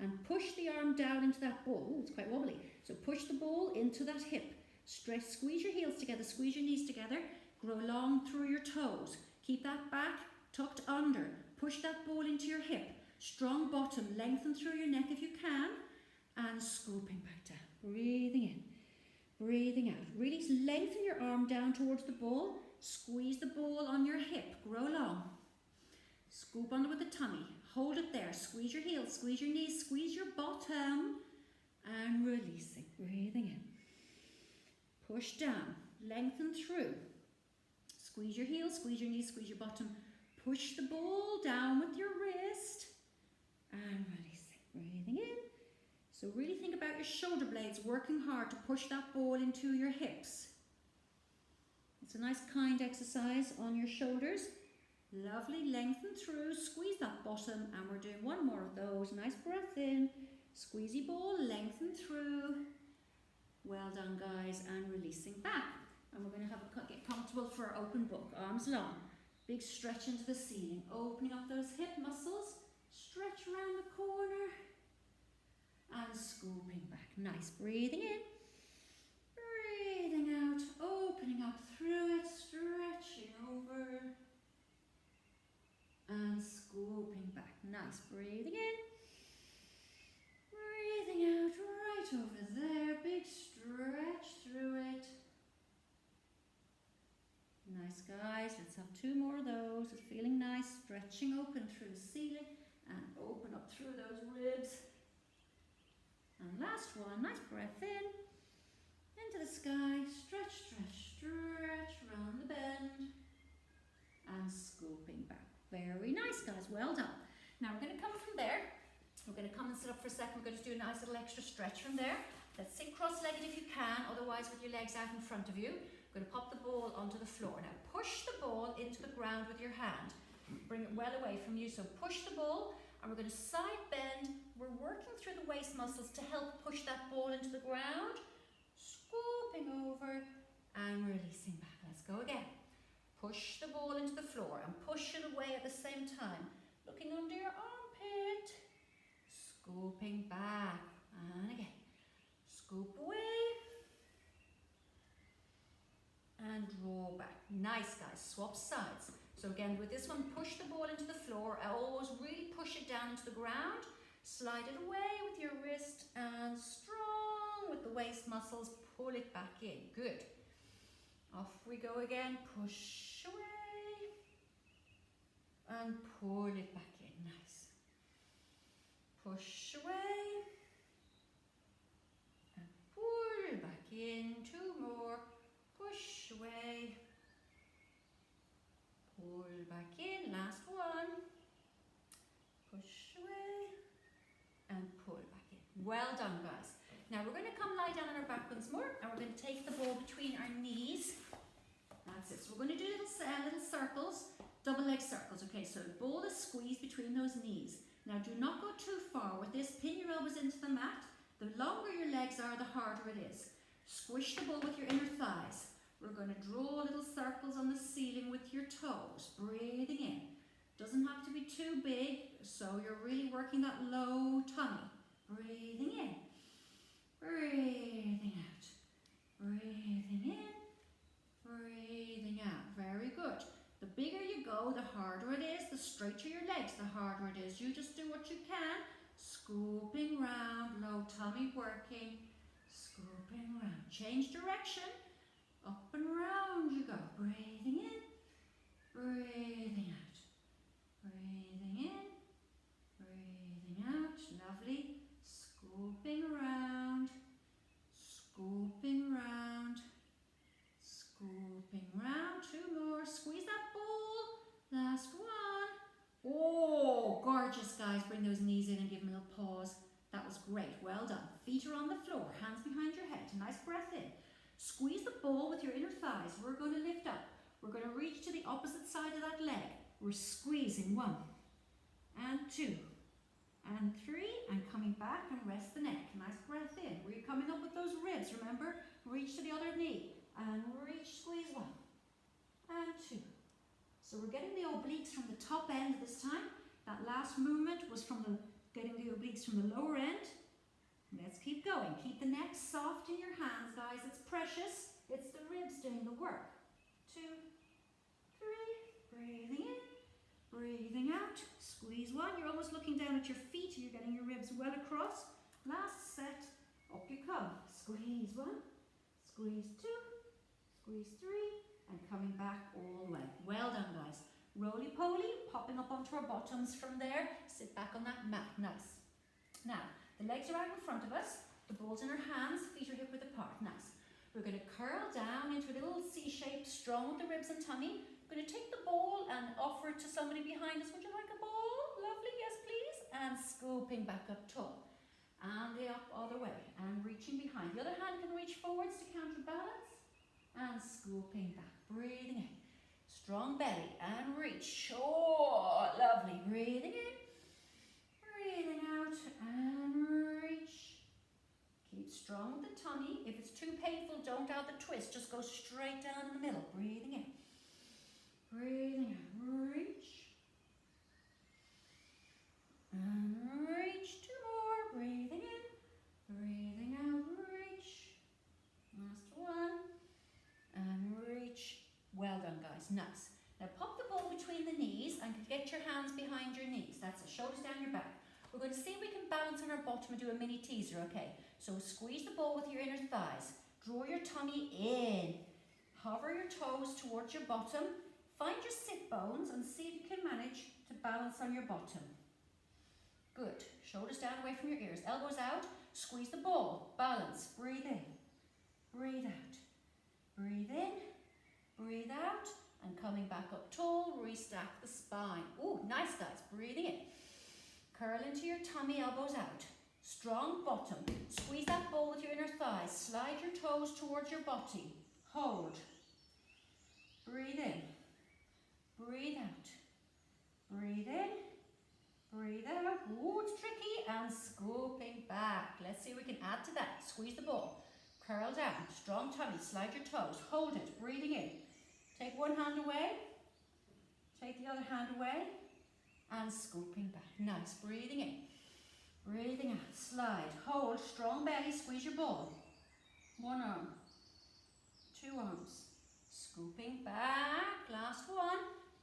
and push the arm down into that ball. Ooh, it's quite wobbly. So push the ball into that hip. Stretch, squeeze your heels together, squeeze your knees together. Grow long through your toes. Keep that back tucked under. Push that ball into your hip. Strong bottom. Lengthen through your neck if you can. And scooping back down. Breathing in. Breathing out. Really lengthen your arm down towards the ball. Squeeze the ball on your hip. Grow long. Scoop under with the tummy. Hold it there. Squeeze your heels. Squeeze your knees. Squeeze your bottom. And releasing. Breathing in. Push down. Lengthen through. Squeeze your heels. Squeeze your knees. Squeeze your bottom. Push the ball down with your wrist. And releasing. Breathing in. So really think about your shoulder blades working hard to push that ball into your hips. It's a nice kind exercise on your shoulders. Lovely, lengthen through, squeeze that bottom, and we're doing one more of those. Nice breath in, squeezy ball, lengthen through. Well done, guys, and releasing back. And we're going to get comfortable for our open book, arms long. Big stretch into the ceiling, opening up those hip muscles, stretch around the corner, and scooping back. Nice, breathing in, breathing out, opening up through it, stretching over, and scooping back. Nice, breathing in, breathing out, right over there, big stretch through it. Nice, guys, let's have two more of those. It's feeling nice, stretching open through the ceiling and open up through those ribs. And last one, nice breath in, into the sky, stretch, stretch, stretch, round the bend, and scooping back. Very nice, guys, well done. Now we're going to come from there. We're going to come and sit up for a second. We're going to do a nice little extra stretch from there. Let's sit cross-legged if you can, otherwise with your legs out in front of you. We're going to pop the ball onto the floor. Now push the ball into the ground with your hand. Bring it well away from you. So push the ball, and we're going to side bend. We're working through the waist muscles to help push that ball into the ground. Scooping over and releasing back. Let's go again. Push the ball into the floor and push it away at the same time. Looking under your armpit. Scooping back. And again. Scoop away. And draw back. Nice, guys. Swap sides. So again, with this one, push the ball into the floor. I always really push it down into the ground. Slide it away with your wrist and strong with the waist muscles. Pull it back in. Good. Off we go again. Push away. And pull it back in. Nice. Push away. And pull back in. Two more. Push away. Pull back in. Last one. Push away. And pull back in. Well done, guys. Now we're going to come lie down on our back once more, and we're going to take the ball between our knees. That's it. So we're going to do little circles, double leg circles. Okay, so the ball is squeezed between those knees. Now do not go too far with this. Pin your elbows into the mat. The longer your legs are, the harder it is. Squish the ball with your inner thighs. We're going to draw little circles on the ceiling with your toes. Breathing in. Doesn't have to be too big, so you're really working that low tummy. Breathing in. Breathing out. Breathing in. Breathing out. Very good. The bigger you go, the harder it is. The straighter your legs, the harder it is. You just do what you can. Scooping round, low tummy working. Scooping round. Change direction. Up and round you go. Breathing in. Breathing out. Breathing in. Breathing out. Lovely. Scooping around. Scooping round. Scooping round. Two more. Squeeze that ball. Last one. Oh, gorgeous, guys. Bring those knees in and give them a little pause. That was great. Well done. Feet are on the floor. Hands behind your head. Nice breath in. Squeeze the ball with your inner thighs. We're going to lift up. We're going to reach to the opposite side of that leg. We're squeezing 1 and 2 and 3 and coming back and rest the neck. Nice breath in. We're coming up with those ribs. Remember, reach to the other knee and reach, squeeze 1 and 2. So we're getting the obliques from the top end this time. That last movement was from getting the obliques from the lower end. Let's keep going. Keep the neck soft in your hands, guys. It's precious. It's the ribs doing the work. 2, 3. Breathing in. Breathing out. Squeeze 1. You're almost looking down at your feet. You're getting your ribs well across. Last set. Up you come. Squeeze 1. Squeeze 2. Squeeze 3. And coming back all the way. Well done, guys. Roly-poly. Popping up onto our bottoms from there. Sit back on that mat. Nice. Now, the legs are out in front of us. The ball's in our hands. Feet are hip width apart. Nice. We're going to curl down into a little C shape, strong with the ribs and tummy. We're going to take the ball and offer it to somebody behind us. Would you like a ball? Lovely, yes please. And scooping back up tall. And the up other way. And reaching behind. The other hand can reach forwards to counterbalance. And scooping back. Breathing in. strong belly, and reach. Oh, lovely. Breathing in, breathing out, and reach. Keep strong with the tummy. If it's too painful, don't add the twist. Just go straight down in the middle. Breathing in, breathing out, reach. And reach. 2 more. Breathing in, breathing out, reach. Last one. And reach. Well done, guys. Nice. Now pop the ball between the knees and get your hands behind your knees. That's it. Shoulders down your back. We're going to see if we can balance on our bottom and do a mini teaser, okay? So squeeze the ball with your inner thighs. Draw your tummy in. Hover your toes towards your bottom. Find your sit bones and see if you can manage to balance on your bottom. Good. Shoulders down away from your ears. Elbows out. Squeeze the ball. Balance. Breathe in. Breathe out. Breathe in. Breathe out. And coming back up tall, restack the spine. Ooh, nice, guys. Breathing in. Curl into your tummy, elbows out. Strong bottom. Squeeze that ball with your inner thighs. Slide your toes towards your body. Hold. Breathe in. Breathe out. Breathe in. Breathe out. Ooh, it's tricky. And scooping back. Let's see if we can add to that. Squeeze the ball. Curl down. Strong tummy. Slide your toes. Hold it. Breathing in. Take one hand away. Take the other hand away. And scooping back. Nice. Breathing in. Breathing out. Slide. Hold. Strong belly. Squeeze your ball. One arm. 2 arms. Scooping back. Last one.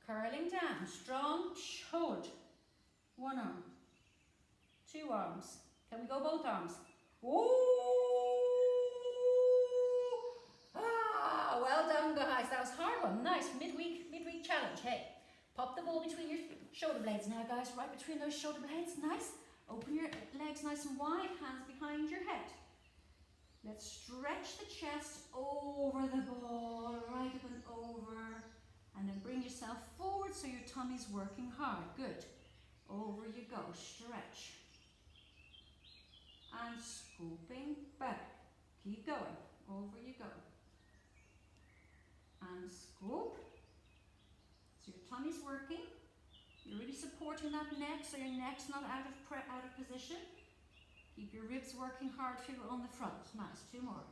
Curling down. Strong. Hold. 1 arm. 2 arms. Can we go both arms? Ooh! Ah, well done, guys. That was a hard one. Nice. Midweek challenge. Hey, pop the ball between your shoulder blades now, guys. Right between those shoulder blades. Nice. Open your legs nice and wide. Hands behind your head. Let's stretch the chest over the ball. Right up and over. And then bring yourself forward so your tummy's working hard. Good. Over you go. Stretch. And scooping back. Keep going. Over you go. And scoop. So your tummy's working. You're really supporting that neck so your neck's not out of position. Keep your ribs working hard for you on the front. Nice. 2 more.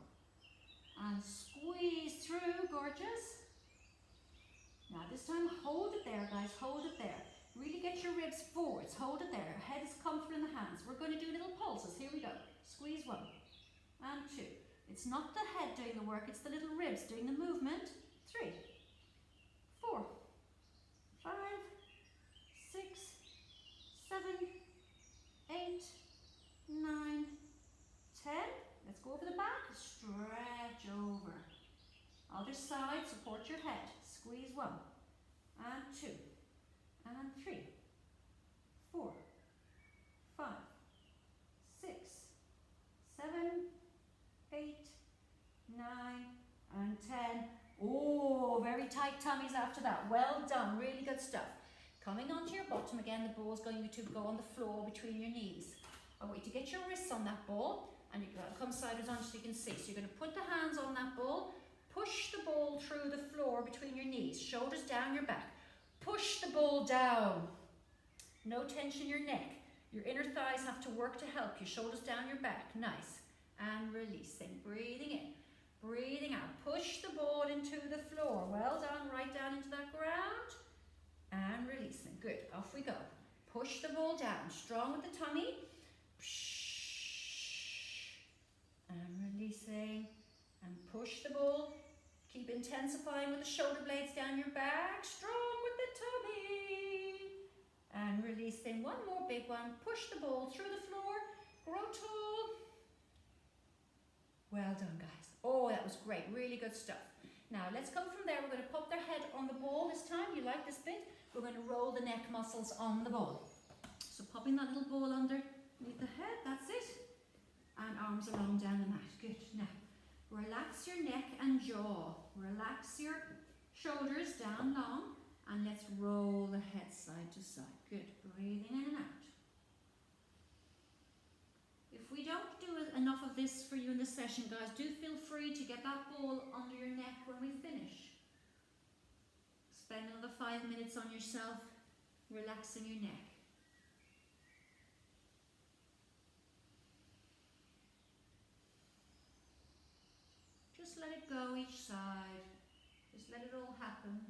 And squeeze through. Gorgeous. Now this time hold it there, guys. Hold it there. Really get your ribs forwards. Hold it there. Head is comfortable in the hands. We're going to do little pulses. Here we go. Squeeze 1 and 2. It's not the head doing the work. It's the little ribs doing the movement. 3, 4, 5, 6, 7, 8, 9, 10. Let's go over the back. Stretch over. Other side. Support your head. Squeeze 1 and 2. And 3, 4, 5, 6, 7, 8, 9, and 10. Oh, very tight tummies after that. Well done. Really good stuff. Coming onto your bottom again, the ball's going to go on the floor between your knees. I want you to get your wrists on that ball, and you're going to come sideways on so you can see. So you're going to put the hands on that ball, push the ball through the floor between your knees, shoulders down your back. Push the ball down. No tension in your neck. Your inner thighs have to work to help you. Shoulders down your back. Nice. And releasing. Breathing in. Breathing out. Push the ball into the floor. Well done. Right down into that ground. And releasing. Good. Off we go. Push the ball down. Strong with the tummy. And releasing. And push the ball. Keep intensifying with the shoulder blades down your back. Strong with the tummy. And releasing. 1 more big one. Push the ball through the floor. Grow tall. Well done, guys. Oh, that was great. Really good stuff. Now, let's come from there. We're going to pop their head on the ball this time. You like this bit? We're going to roll the neck muscles on the ball. So popping that little ball underneath the head. That's it. And arms along down the mat. Good. Now, relax your neck and jaw. Relax your shoulders down long. And let's roll the head side to side. Good. Breathing in and out. If we don't do enough of this for you in this session, guys, do feel free to get that ball under your neck when we finish. spend another 5 minutes on yourself, relaxing your neck. Just let it go each side. Just let it all happen.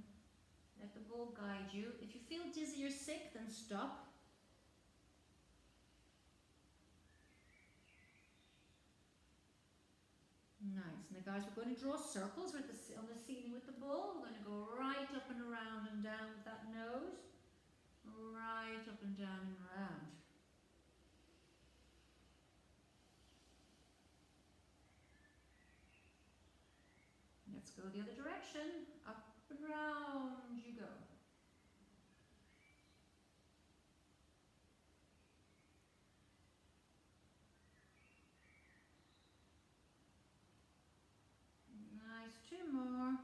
Let the ball guide you. If you feel dizzy or sick, then stop. Nice. Now guys, we're going to draw circles with on the ceiling with the ball. We're going to go right up and around and down with that nose. Right up and down and around. Let's go the other direction. Up and round you go. Nice, 2 more.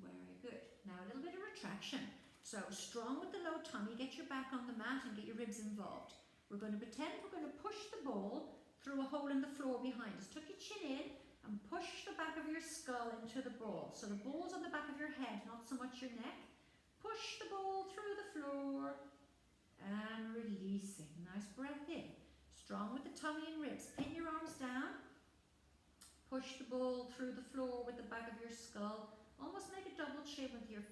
Very good. Now a little bit of retraction. So strong with the low tummy, get your back on the mat and get your ribs involved. We're going to pretend we're going to push the ball through a hole in the floor behind us. Tuck your chin in and push the back of your skull into the ball. So the ball's on the back of your head, not so much your neck. Push the ball through the floor and releasing. Nice breath in. Strong with the tummy and ribs. Pin your arms down. Push the ball through the floor with the back of your skull. Almost make a double chin with your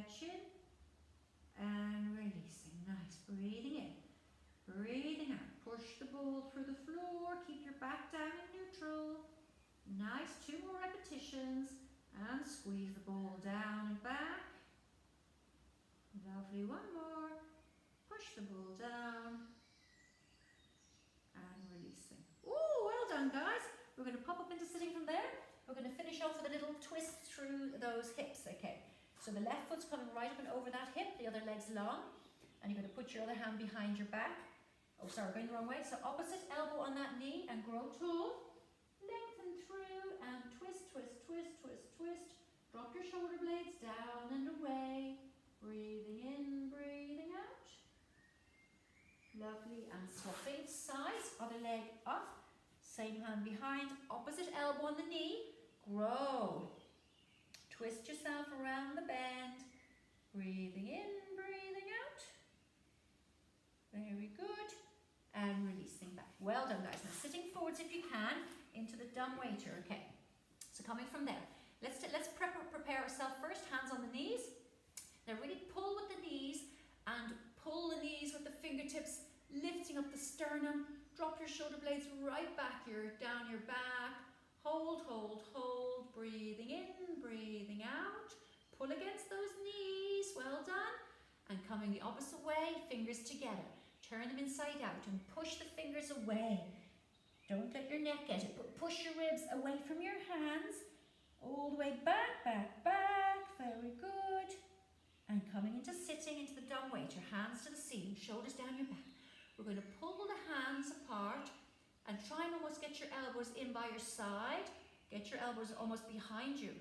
chin. And releasing. Nice. Breathing in. Breathing out. Push the ball through the floor. Keep your back down in neutral. Nice. 2 more repetitions. And squeeze the ball down and back. Lovely. 1 more. Push the ball down. And releasing. Ooh, well done guys. We're going to pop up into sitting from there. We're going to finish off with a little twist through those hips. Okay. So the left foot's coming right up and over that hip. The other leg's long. And you're going to put your other hand behind your back. Oh, sorry, going the wrong way. So opposite elbow on that knee and grow tall. Lengthen through and twist, twist, twist, twist, twist. Drop your shoulder blades down and away. Breathing in, breathing out. Lovely. And swapping sides. Other leg up. Same hand behind. Opposite elbow on the knee. Grow. Twist yourself around the bend. Breathing in, breathing out. Very good. And releasing back. Well done guys. Now sitting forwards if you can into the dumb waiter. Okay. So coming from there. Let's prepare ourselves first. Hands on the knees. Now really pull with the knees and pull the knees with the fingertips, lifting up the sternum. Drop your shoulder blades right back. You're down your back. Hold, hold, hold. Breathing in, breathing out. Pull against those knees. Well done. And coming the opposite way, fingers together. Turn them inside out and push the fingers away. Don't let your neck get it, but push your ribs away from your hands. All the way back, back, back. Very good. And coming into sitting into the dumb waiter. Hands to the ceiling, shoulders down your back. We're going to pull the hands apart and try and almost get your elbows in by your side. Get your elbows almost behind you.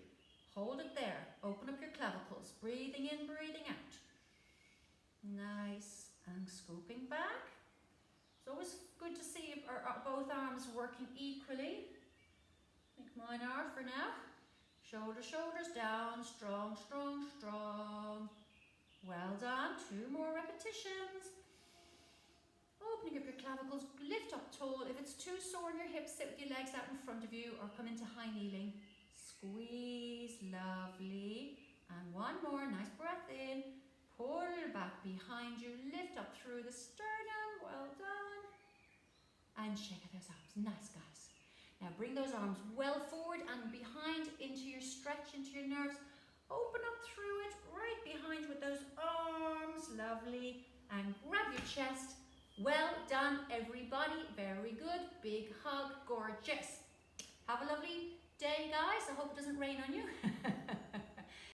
Hold it there. Open up your clavicles. Breathing in, breathing out. Nice. And scooping back. It's always good to see if both arms working equally. I think mine are for now. Shoulders, shoulders down. Strong, strong, strong. Well done. 2 more repetitions. Opening up your clavicles. Lift up tall. If it's too sore in your hips, sit with your legs out in front of you or come into high kneeling. Squeeze. Lovely. And 1 more. Nice breath in. Pull back behind you, lift up through the sternum, well done. And shake those arms, nice guys. Now bring those arms well forward and behind into your stretch, into your nerves. Open up through it, right behind with those arms, lovely. And grab your chest. Well done everybody, very good. Big hug, gorgeous. Have a lovely day guys, I hope it doesn't rain on you.